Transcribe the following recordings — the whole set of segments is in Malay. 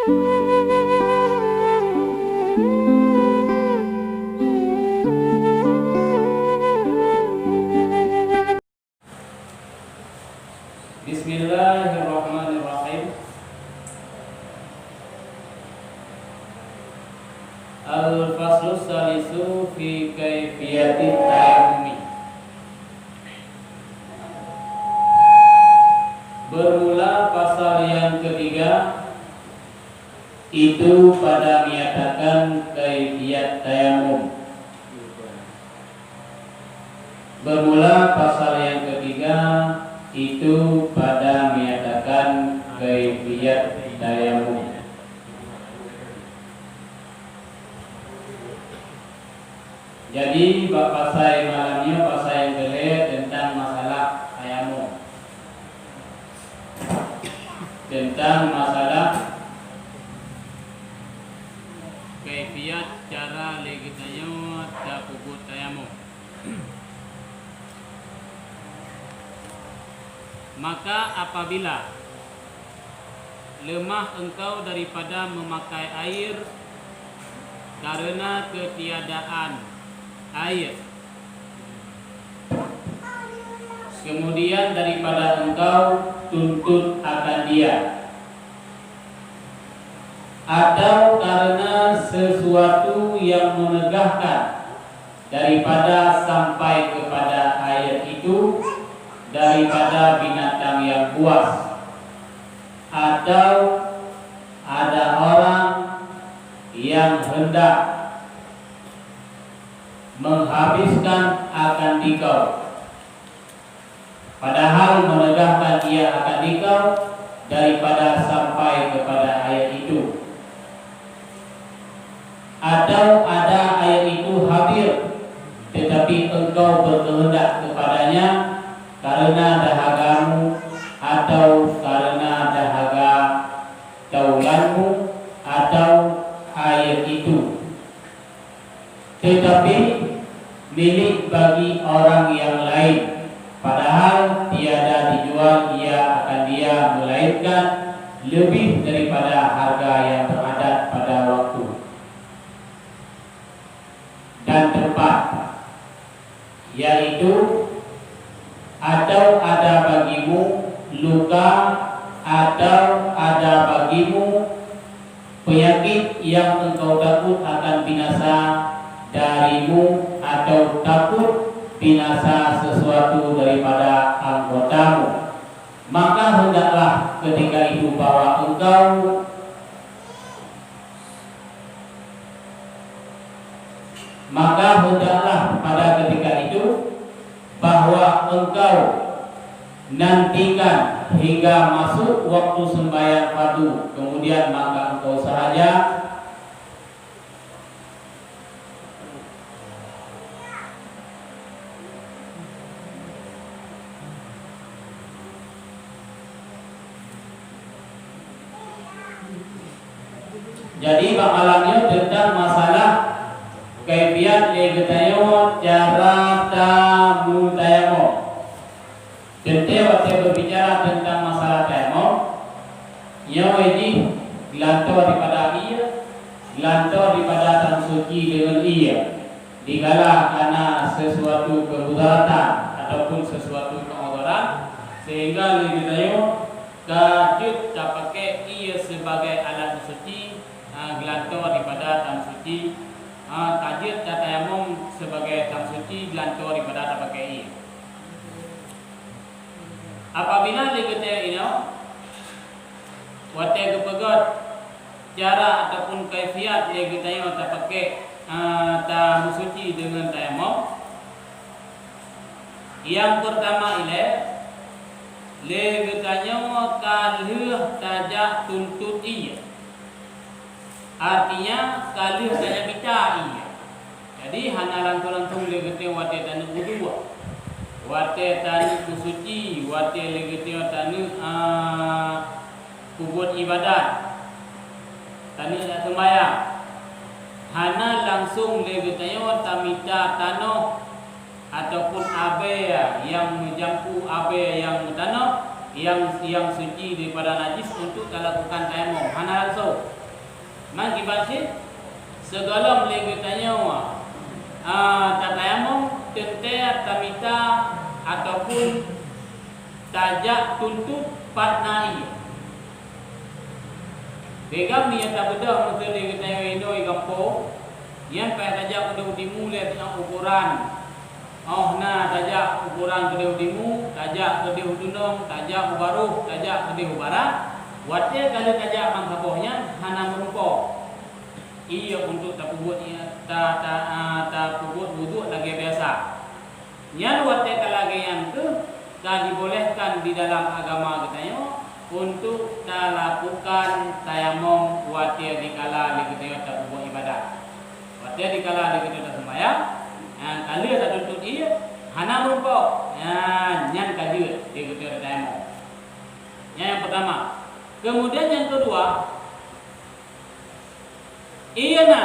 Bismillahirrahmanirrahim. Al-faslus salisu fi kaifiyatit tayammumi. Bermula pasal yang ketiga itu pada menyatakan kaifiyat tayamum. Bermula pasal yang ketiga itu pada menyatakan kaifiyat tayamum. Jadi pasal malamnya pasal yang kedua tentang masalah tayamum, tentang masalah kaifiyat cara legitanya takubut tayamum. Maka apabila lemah engkau daripada memakai air karena ketiadaan air, kemudian daripada engkau tuntut akan dia, atau karena sesuatu yang menegahkan daripada sampai kepada air itu daripada binatang yang buas, atau ada orang yang hendak menghabiskan akan dikau, padahal menegahkan ia akan dikau daripada sampai kepada air itu, atau ada air itu hadir tetapi engkau berkehendak kepadanya karena dahagamu atau karena dahaga taulanmu atau air itu, tetapi milik bagi orang yang lain, padahal tiada dijual ia akan dia, melainkan lebih daripada harga yang beradat pada waktu dan tempat, yaitu atau ada bagimu luka atau ada bagimu penyakit yang engkau takut akan binasa darimu, atau takut binasa sesuatu daripada anggotamu, maka hendaklah ketika itu bahwa engkau pada ketika itu bahwa engkau nantikan hingga masuk waktu sembahyang fardu, kemudian maka engkau sahaja jadi bakalannya tentang masalah kaifiyat legitayo cara tamu tayamum. Jadi waktu berbicara tentang masalah tayamum, yang wajib gelantor daripada ia, gelantor daripada tan suci dengan ia, digala karena sesuatu kemudaratan ataupun sesuatu kemudaran, sehingga legitayo kajut tak pakai ia sebagai alat suci, gelantor daripada tan suci. Tajid dan tayamum sebagai tam suci gelantor daripada tak pakai ia. Apabila legitnya ini wate kepegat cara ataupun kaifiat legitnya tak pakai tam suci dengan tayamum, yang pertama ialah legitnya kaluh tajak tuntut ia. Artinya kalau saya bicara ia, jadi hana langsung legitnya wate tanu udua, wate tanu kusuci, wate legitnya tanu kubut ibadat, tanu sembahyang. Hana langsung legitnya tamita tano ataupun abe yang menjampu abe yang tanah yang suci daripada najis untuk melakukan tayamum. Hana langsung. Man kibansi segala melagi tanya tatayamum tente tamita ataupun tajak tuntut patnai. Begam ni yang tak bedah mesti dia tanya Indo ikampo yang payah tajak kuda dimulai dengan ukuran. Oh na tajak ukuran kuda dimu, tajak kuda dunung, tajak ubaruh, tajak kuda ubarat. Watia kalau tajak mangkabohnya hana merumpok. Ia untuk tak buat tak buat wuduk lagi biasa. Yang watia kalau yang ke tak dibolehkan di dalam agama katanya untuk tak lakukan tayamum watia dikala kita tak buat ibadah. Watia dikala kita tak sembahyang, kalau tak tuntut ia hana merumpok. Yang kaji kita tayamum. Yang pertama. Kemudian yang kedua, iya na,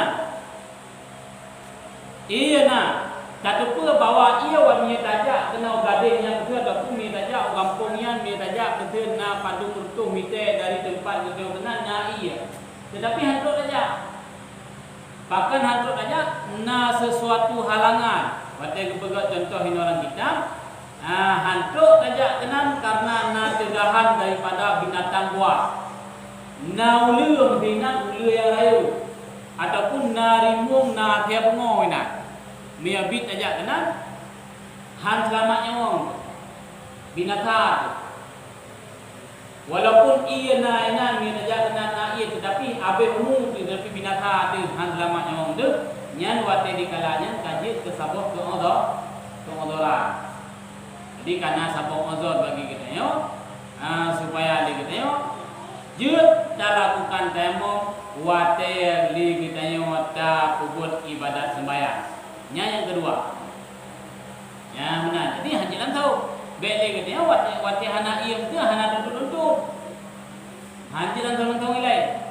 tak apa bawa ia wanita tajak kena gading yang kedua ataupun mi tajak kampung yang mi tajak betul na pandu untuk mite dari tempat kita kena na iya. Tetapi hantu tajak, bahkan hantu tajak na sesuatu halangan. Waktu kepegat contoh ini orang kita. Hantu tajak kenan karena na tegahan daripada binatang buas. Na ulu binat ulu yang rayu ataupun na rimung na tiap ngoi na. Mia bit tajak kenan han selamatnya wong binatang. Walaupun ia na ina mia tajak kenan na ia tetapi abe umum tu tetapi binatang tu han selamatnya wong tu nyan wate dikalanya kaji kesabot ke odoran. Jadi karena sabuk uzur bagi kita supaya kita jut dah lakukan tayamum wate li kita ta kubut ibadat sembahyang. Yang kedua. Ya benar. Jadi hajilan tahu beli kita wate hana ieu teu hana tuntut. Hajilan tahu ilai.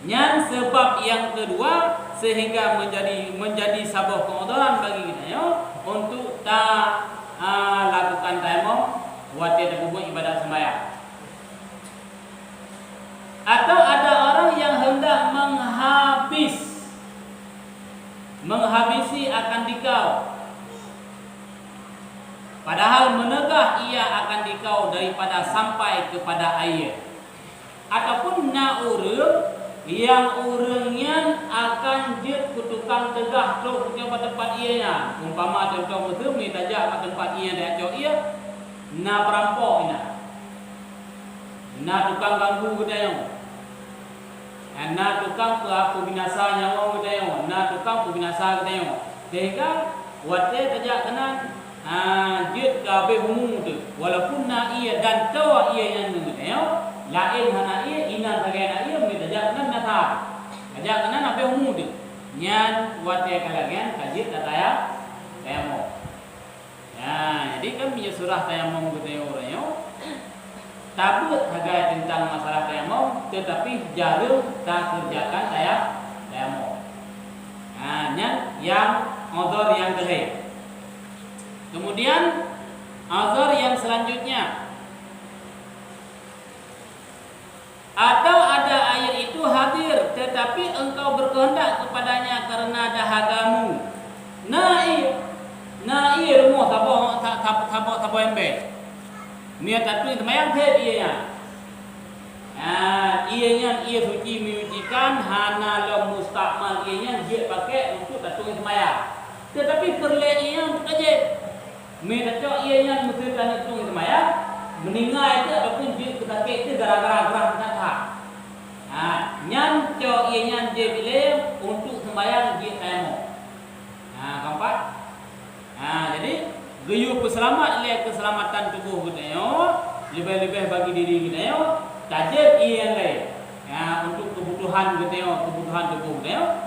Yang sebab yang kedua sehingga menjadi sabuk pengodoran bagi kita untuk tak lakukan tayamum wati terbuat ibadat sembahyang. Atau ada orang yang hendak menghabisi akan dikau, padahal menegah ia akan dikau daripada sampai kepada air. Ataupun na urang yang urangnya akan jid kutukang tegah tu ke tempat ianya. Umpama contoh betul ni tajak ke tempat ia dia cok ia na perampok ina. Na tukang ganggu gedayong. Na tukang pelaku binasa nyawa gedayong, na tukang pembinasa gedayong. Sehingga wate tajak kenan jid kabeh umum tu. Walaupun na ia dan tawa ia yang gedayong, lain hana ia ina tagana ia mi tajak kenan nata. Tajak kenan abe umum tu. Nyan wate kalagian kajit tataya tayamum. Ya, jadi kan punya surah tayamum gedayong orangnya. Takut hagai tentang masalah tayamum, tetapi jarang tak kerjakan tayamum. Nyan yang uzur yang kedua. Kemudian uzur yang selanjutnya, atau ada air itu hadir tetapi engkau berkehendak kepadanya karena dahagamu. Nah rumah tabo embe. Niat tu temayang teh ianya. Ianya ia suci menyucikan hana la mustakmal ianya dia pakai untuk tatung temayang. Tetapi perleanya untuk aja. Mereka ianya mesti kan tatung temayang. Meninggal itu ataupun dia ketakik itu gara-gara gerah kata. Nyan co ianya dia pilih untuk sembahyang dia tayamum. Keempat. Jadi gayuh keselamatan tubuh kita lebih-lebih bagi diri kita tajib iyan lain untuk kebutuhan kita kebutuhan tubuh kita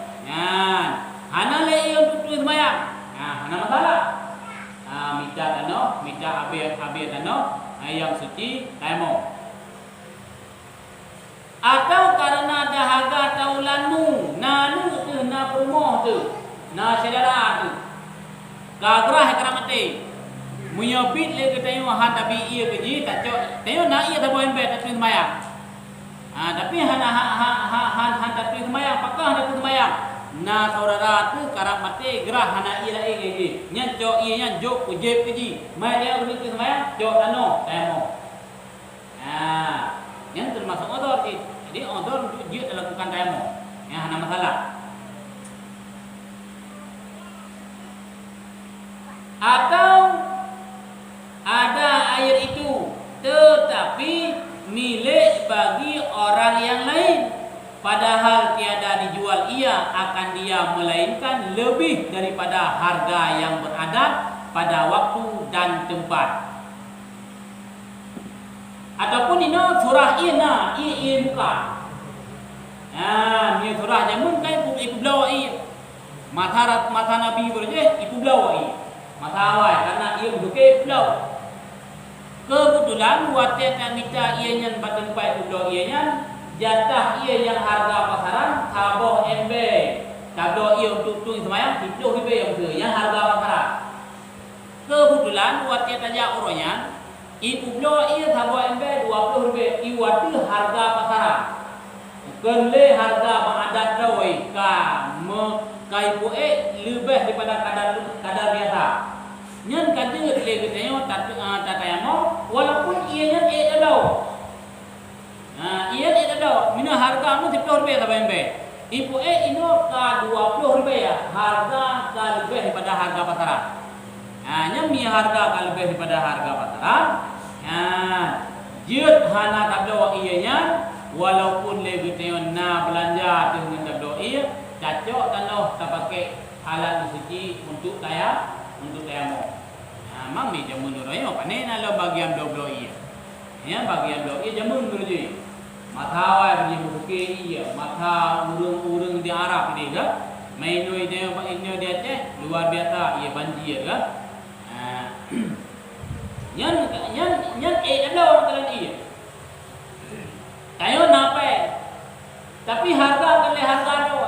hana lain untuk tulis sembahyang hana masalah mita abir yang suci tayamum. Atau karena dahaga taulanu nanu tu na perumoh tu na saudara tu gagrah keramate muyabit le kita yo han tapi ia keji tak cok teo na ia tak boleh bet tu sembahyang tapi hana na saudara tu karang mati gerah hana ia lain lagi. Nyan jok ia nyan jok ujep keji. Mai dia beli tu semaya jok ano temo. Nyan termasuk odor ni. Jadi odor untuk dia lakukan temo. Yang hana masalah. Atau ada air itu tetapi milik bagi orang yang lain. Padahal tiada dijual ia akan dia melainkan lebih daripada harga yang beradat pada waktu dan tempat. Ataupun ini surah ina buka. Ini surah jamun kan ibu belau ia. Mata Nabi berje ibu belau ia. Mata awal karena ia buka belau. Kebetulan watet yang minta ia nyan batang pai ibu belau ia nyan. Jatah ia yang harga pasaran taboh embe. Taboh ia untuk tu semayang 10 ribu yang harga pasaran. Kebetulan buat dia tanya orangnya, ibu beliau ia taboh embe 20 ribu. Iwati harga pasaran. Kenle harga mengadat dawai kai buat lebih daripada kadar biasa. Nyan kata dia katanya tatayamo walaupun ia nyan dalau. Ia tidak ada. Mina harga mu 10 rupiah sampai embe. Ibu ino ka 20 rupiah. Harga ka lebih daripada harga pasaran. Nya mi harga ka lebih daripada harga pasaran. Jut hana tabdo ianya walaupun lebih tengok na belanja dengan tabdo ia cocok tanah tak pakai alat suci untuk tayamu. Mami jamun royo panena lo bagian doblo ia. Ya bagian do ia jamun berje. Mata awal dia buke ia, mata urung-urung di Arab ni kan. Mainoi dia Aceh luar biasa ia banjir kan. Yang ada orang kalian ia. Tayo nape. Tapi harga kali harga do.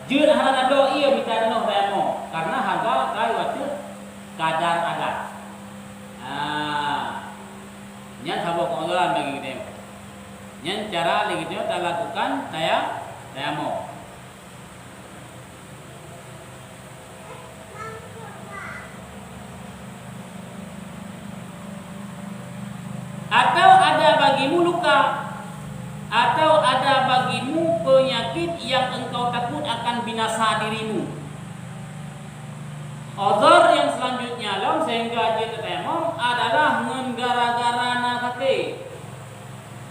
Jeun harga do ia minta dano demo karena harga kai waktu kadar ada. Yang sabok orang bagi kita. Yang cara lagi dia tak lakukan tayamum. Atau ada bagimu luka, atau ada bagimu penyakit yang engkau takut akan binasa dirimu. Uzur yang selanjutnya lom sehingga dia tayamum adalah gara-gara nak sakit.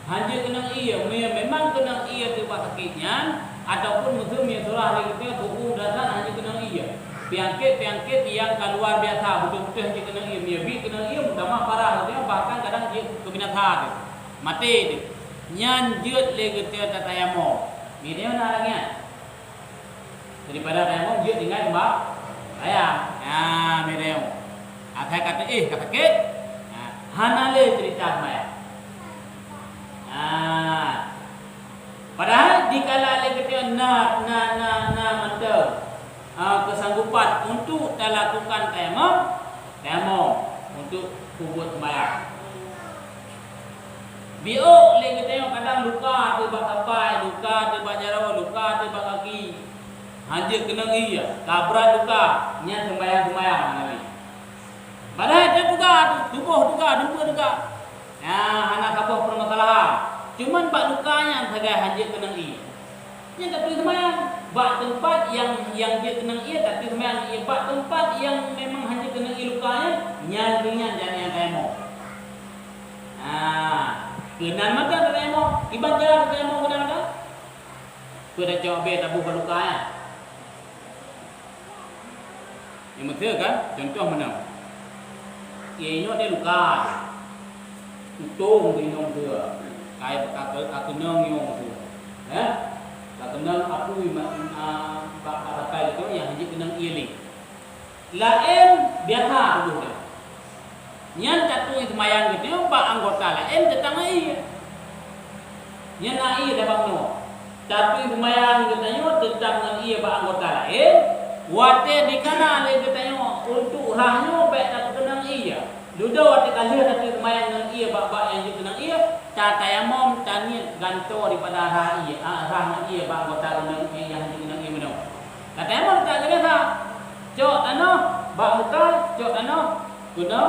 Hanya kena ia, memang kena ia sebab sakitnya ataupun musuh yang surah lagi kita tubuh dasar hanya kena ia. Penyakit yang keluar biasa betul-betul hanya kena ia, miabi kena ia mudahlah parah dia bahkan kadang dia kebinasaan mati dia. Nyan jeut lagi kita tayamum. Ini mana orangnya? Daripada tayamum jeut tinggal mbak ayam. Mereu. Akai kata sakit. Hana le cerita maya. Padahal dikala kita na mantau kesanggupan untuk lakukan tayamum untuk kubur sembahyang. Bio le kita kadang luka tebak tapai, luka tebak jarawa, luka tebak kaki. Hanya kena iya, kabrat luka, nya sembahyang nabi. Padahal dia juga tubuh juga. Anak kabur permasalahan. Cuman bak lukanya saja hanya kena ia. Yang tapi sembahyang bak tempat yang dia kena ia tapi sembahyang ia bak tempat yang memang hanya kena ia lukanya nyalinya jangan yang tayamum. Kenan mata tayamum, ibadah tayamum benar-benar. Sudah coba tabu lukanya. Yang betul kan? Contoh mana? Ia dia luka. Utung di nong dia. Kai aku nong yong tu. Aku nong aku bak kai itu yang hanya kenang ieli. Lain biasa dulu dah. Nyan catu itu mayang gitu, bak anggota lain tetang ai. Nyan ai dah bang no. Catu itu mayang katanya tetang ia bak anggota lain. Wate di kana le katanya untuk rahnya baik tak kenang ia. Ludo wate kali tapi mayang dengan ia bak yang kenang ia. Tatayamum tani ganto daripada rah ia bak anggota dengan yang hanya kenang ia benar. Tayamum tak kena tak. Cok tanah, bak muka, cok tanah, guna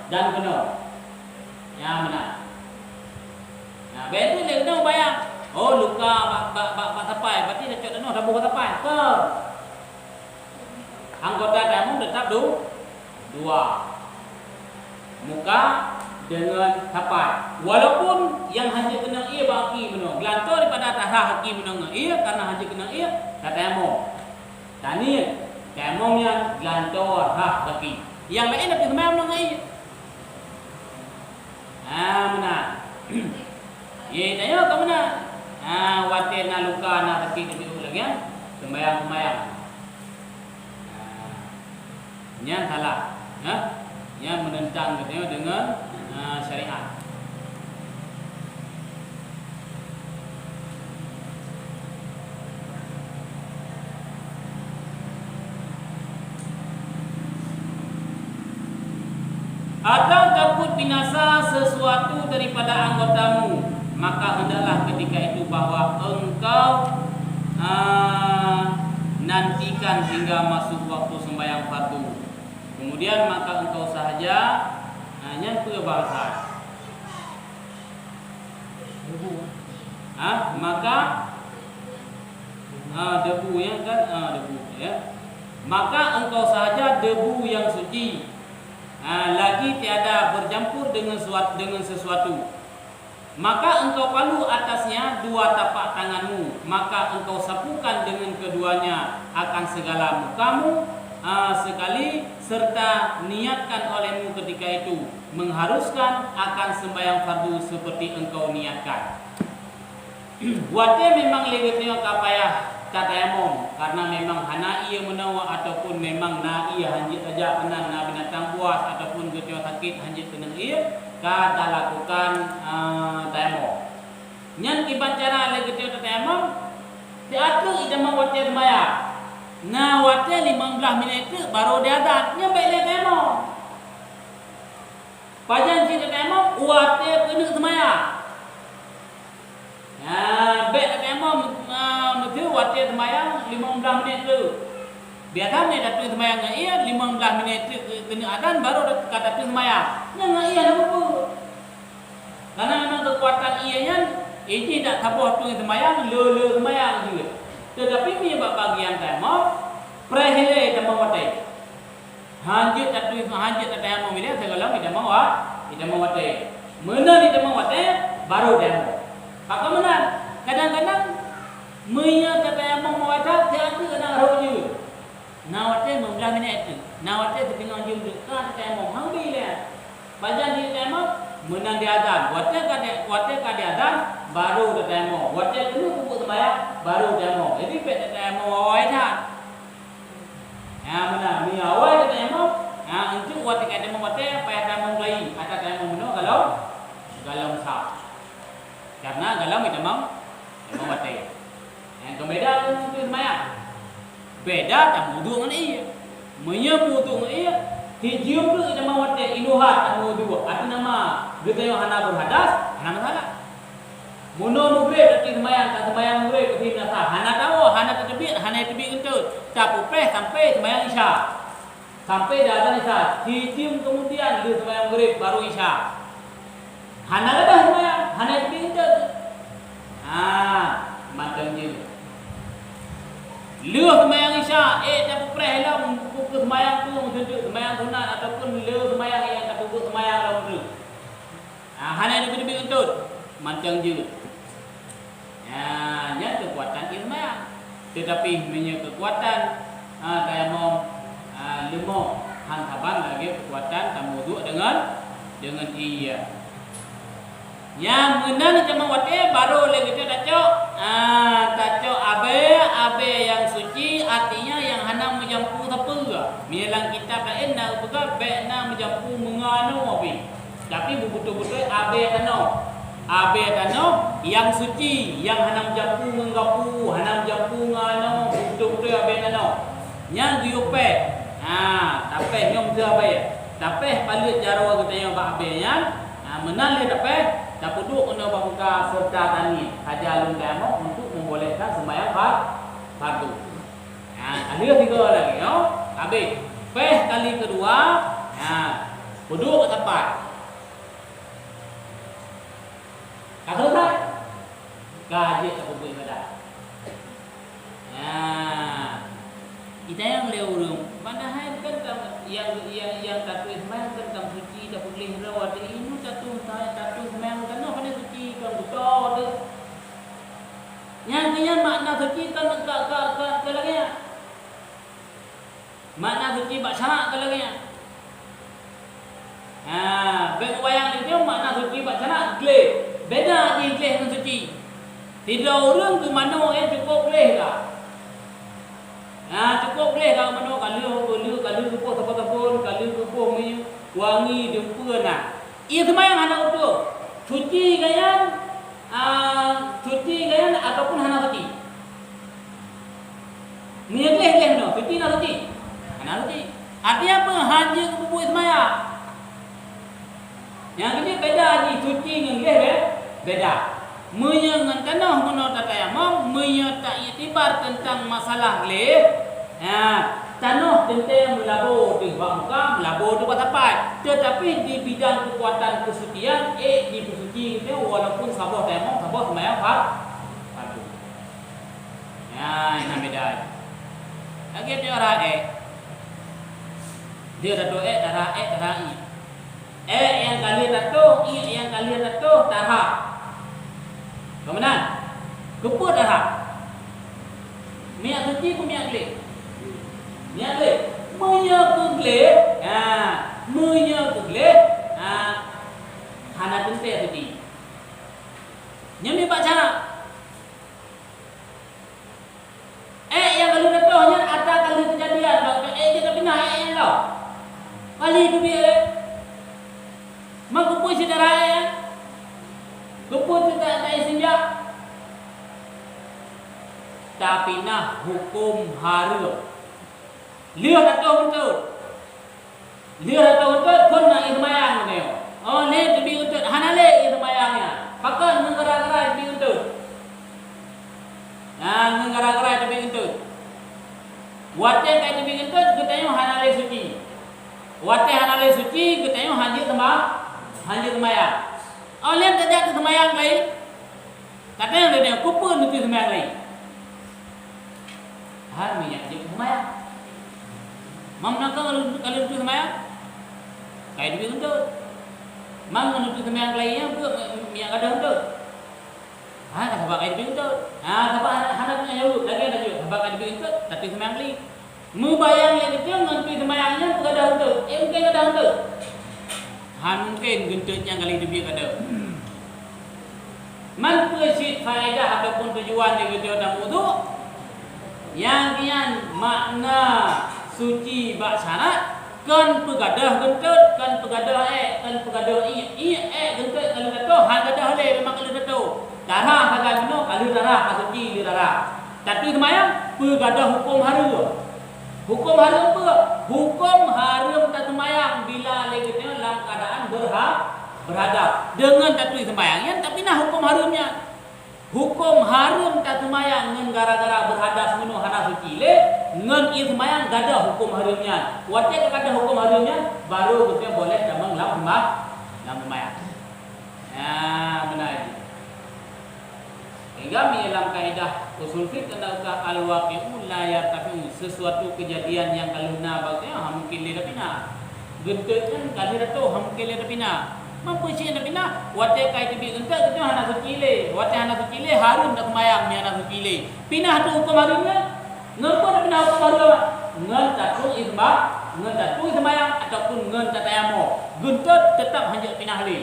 dan guna. Yang benar. Nah, betul le kena bayang. Oh, luka bak tapai, berarti dah cok tanah dah buka tapai. Ke. Anggota tayamum tetap dua. Muka dengan tapai. Walaupun yang hanya kena ia baki benar. Gelantor daripada atas haki benar ia karena hanya kena ia tayamum. Tani tayamum yang gelantor haki. Yang lain tapi sembahyang benar ia. Benar. Ye tanya ke mana? Watir na luka na sakit itu lagi ya. Sembahyang. Nya salah. Nya menentang katanya dengan syariat. Atau takut binasa sesuatu daripada anggotamu, maka hendaklah ketika itu bahwa engkau nantikan hingga masuk waktu sembahyang fardu. Kemudian maka engkau sahaja hanya itu bahasa. Maka debu ya kan debu ya. Maka engkau sahaja debu yang suci. Lagi tiada bercampur dengan sesuatu. Maka engkau palu atasnya dua tapak tanganmu, maka engkau sapukan dengan keduanya akan segala mukamu sekali, serta niatkan olehmu ketika itu mengharuskan akan sembahyang fardu seperti engkau niatkan. Wate memang legetnya kapayah tayamum karena memang hana ia menawa ataupun memang na ia hanjit aja kena na binatang buas ataupun getio sakit hanjit kena ia kada lakukan tayamum. Nyan kiban cara legetio tayamum diatur ijama wate semaya. Na wate 15 minit baru dia adat nya baik le tayamum. Pajan si tayamum wate kena semaya. Baik tayamum mesti wate sembahyang 15 minit dulu. Biasa ni datang sembahyang ia 15 minit kena adan baru kata sembahyang. Yang ia nak apa? Karena memang kekuatan ianya ini tak tabuh tu sembahyang le sembahyang juga. Tetapi ni bagian tayamum prehele tayamum wate. Hanjit tayamum ini segala tayamum wate. Mana ni tayamum wate baru tayamum. Maka benar, kadang-kadang menya tayamum mawata tiada kena roju. Nawate 15 minit tu. Nawate setengah jam dekat tayamum hambil dia. Bajan di tayamum menang di adan. Wate kade adan baru tayamum. Wate kena kubuk sembahyang baru tayamum. Jadi pet tayamum awal dah. Benar, ni awal tayamum. Untuk wate kade mawate payah tayamum lagi. Ada tayamum benar kalau sah. Karena dalam itu memang wate. Yang berbeda dengan sembahyang. Beda tak wudu dengan ia. Menyapu wudu dengan ia. Tijium tu nama wate iluhat anu wudu. Arti nama getayo hana berhadas, hana masalah. Muno mugre tapi sembahyang mugre ke nasa. Hana tahu, hana terbit entut. Capu peh sampai sembahyang isya. Sampai dah azan isya. Tijium kemudian dia sembahyang mugre baru isya. Hana dah sembahyang, hana terbit entut. Macam je. Leuh sembahyang isya, tak preh lah pukul sembahyang tu untuk sembahyang sunat ataupun leuh sembahyang yang tak pukul sembahyang dalam tu. Hanya lebih untuk macam je. Nya kekuatan sembahyang. Tetapi punya kekuatan tayamum lemah hantaban lagi kekuatan tamudu dengan ia. Yang menang cuma wate baru lagi kita tacok abe yang suci artinya yang hendak menjampu apa milang kitab lain nak buka baik nak menjampu mengano abe tapi betul-betul abe tanah yang suci yang hendak menjampu menggapu hendak menjampu ngano betul-betul abe tanah yang diupe tapi nyom tu abe tapi palit jarwa kita yang bak abe yang menang le tapi tak perlu kena buka serta tani haja alun tayamum untuk membolehkan sembahyang fardu. Nah, ada 3 lagi, no? Habis. Peh kali kedua, nah, duduk ke tempat. Dah selesai. Gaji tak boleh ibadah. Nah, kita yang lewurung. Padahal kan yang tatu sembahyang kan kamu suci tak boleh rawat ini tatu sembahyang kan no pada suci kan betul tu. Yang makna suci kan ke lagi. Makna suci bak syarak ke lagi. Bayang itu makna suci bak syarak gleh. Beda je gleh dengan suci. Tidak orang ke mana yang cukup gleh dah. Cukup boleh kalau mana kalau rupa tepun kalau rupa wangi dempa nak. Ia sembahyang hana utuh. Suci gayan ataupun hana suci. Ni gleh no, suci nak suci. Hana suci. Artinya apa? Hanya kebubuh sembahyang. Yang ini beda ni suci dengan gleh beda. Menyengan tanah menurut tatayamum tak iktibar tentang masalah gleh. Tanah tentang melabur di muka, melabur di tapai. Tetapi di bidang kekuatan kesucian, di bersuci itu walaupun sabah tayamum, sabah sembahyang fardu. Ini beda. Lagi dia orang dia dato darah i. Yang kali dato, yang kali dato darah. Kemudian keput darah. Minyak suci ke minyak gleh? Minyak gleh. Minyak gleh. Minyak gleh. Hana tentu suci. Nyami pak cara. Yang kalau datangnya ada kali kejadian. Kita pindah yang tau. Kali itu dia. Mak keput si darah keput tak senjak. Tapi nah hukum haram. Lihat atau betul. Lihat atau betul pun nak ismayang ni. Oh ni lebih betul. Hana le ismayangnya. Pakai menggara-gara lebih betul. Menggara-gara lebih betul. Wate kai lebih betul katanya hana le suci. Wate hana le suci katanya hanya sembahyang. Oleh tidak sembahyang lain. Katanya dia kupun itu sembahyang lain. Har minyak je sembahyang. Mamna kalau itu sembahyang. Kayak dia untuk. Mang itu sembahyang lainnya minyak ada untuk. Sebab kayak dia untuk. Sebab hana punya jauh lagi ada juga. Sebab kayak dia untuk tapi sembahyang lain. Mubayang lagi itu ngantu sembahyangnya ada untuk. Mungkin ada untuk. Mungkin gentutnya kali lebih ada. Manfaat faedah ataupun tujuan yang kita dalam wudu yang kian makna suci bak syarat kan pegadah gentut kan pegadah gentut kalau dato hal gadah le memang kalau dato darah haga mino kalau darah suci di darah tapi sembahyang pegadah hukum haram. Hukum haram apa? Hukum haram tak sembahyang bila lagi dalam keadaan berhadap dengan tatu sembahyangnya tapi nah hukum haramnya. Hukum haram tak sembahyang dengan gara-gara berhadas menu hana suci le dengan sembahyang gada hukum haramnya. Wajib gada hukum haramnya baru kita boleh damang lam sembahyang. Benar. Hingga dalam kaidah usul fiqh tentang al-waqi'u la yartafi sesuatu kejadian yang kaluna bagnya mungkin le dapina. Gentut kan kali dato mungkin le dapina. Mampu sih nak pindah, wate kai tibi entar kita hana suci le, wate hana suci le harum nak mayang ni hana suci le. Pindah tu hukum harumnya, ngapa nak pindah hukum harum? Ngan tatu ismayang ataupun ngan tatayamo. Guntut tetap hanya pindah le.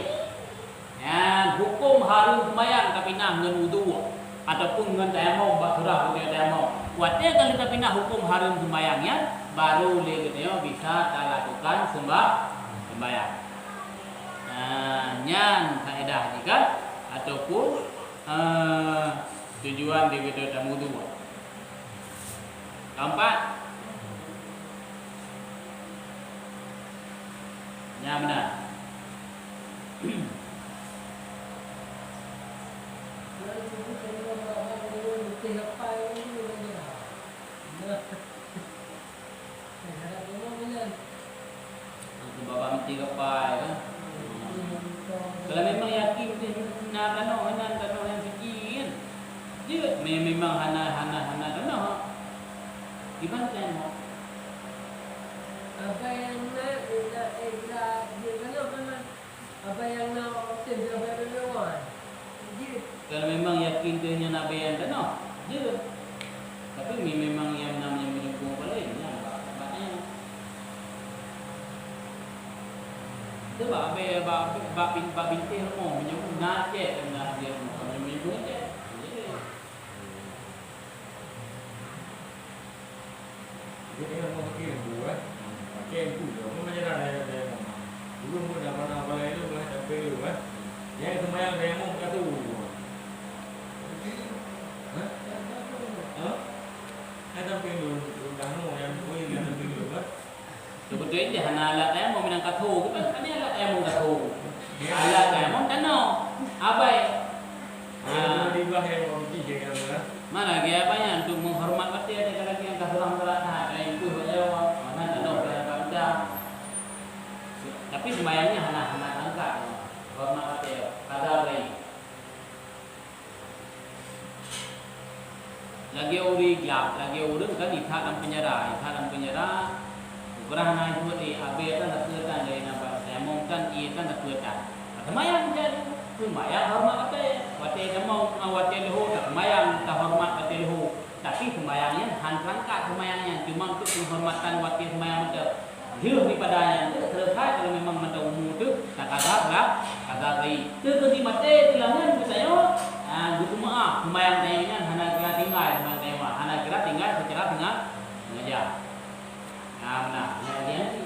Hukum harum sembahyang tapi pindah ngan wudu ataupun ngan tatayamo basurah punya tatayamo. Wate kalau kita pindah hukum harum sembahyangnya, baru le kita bisa lakukan sembahyang. Nyan faedah juga ataupun tujuan di kita dalam wudu. Keempat, yang benar. memang hana dono. Gimana tanya? Apa yang nak dia mana? Apa yang nak option dia berlawan? Kalau memang yakin dia nak bayar dono, dia. Tapi memang yang namanya menyumbang paling, maknanya. Itu bak binti rumah menyumbang nak je, nak dia menyumbang je. Jadi yang mau pakai itu dia macam ada dulu pun dah pernah balai itu kan sampai itu kan. Yang semayang demo kata tu. Ada pindu dahulu yang boleh dia pindu kan. Sebetulnya dia hana alat demo minang katu, kan ini alat demo katu. Alat demo dano, abai. Di bawah yang orang tiga kan. Mana dia apa yang untuk menghormat pasti ada lagi yang kasurang terat itu saja mana ada berapa. Tapi semayangnya hana angkat hormat pasti kada lain. Lagi uri gelap, lagi uri kan di dalam penjara. Ukuran hana itu di abe kan tertuliskan dari nama saya mungkin ia kan tertuliskan. Semayang jadi semayang hormat pasti. Wati demo wati lehu tak semayang tak hormat wati lehu. Tapi semayangnya rangka semayangnya cuma untuk penghormatan wati semayang macam hidup di padanya. Selesai kalau memang macam umum tu tak ada lah, kata lagi. Tu di mati tilangan misalnya, butuh maaf semayang tayangnya hana kira tinggal semayang tayang hana kira tinggal secara tinggal mengajar. Nah, dia ni.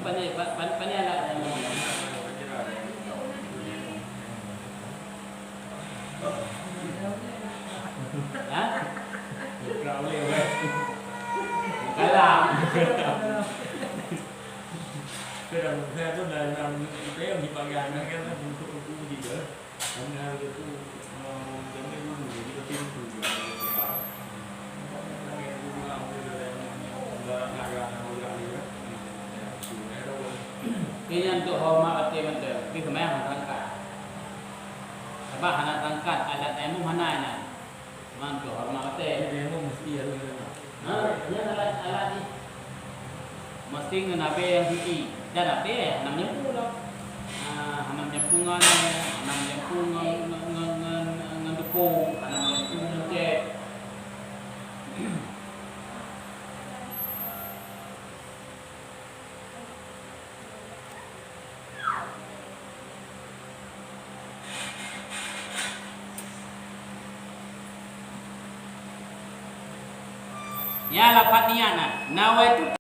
Pandai agak ya? Tak boleh weh. Kalah. Saya tu dah dalam itu yang dipanggil kan untuk juga. Karena itu mau jadi dulu jadi pintu juga. Ini untuk hormat hati betul. Tapi semayang rangkat. Sebab anak rangkat alat temu mana ni? Untuk hormat hati. Dia mesti ada. Ini alat ni. Mesti dengan abe yang tinggi. Dan abe namanya pula. Namanya pungan, namanya pungan ngan dukung, namanya pungan cek. Ya lafaz niat nah. Nawa itu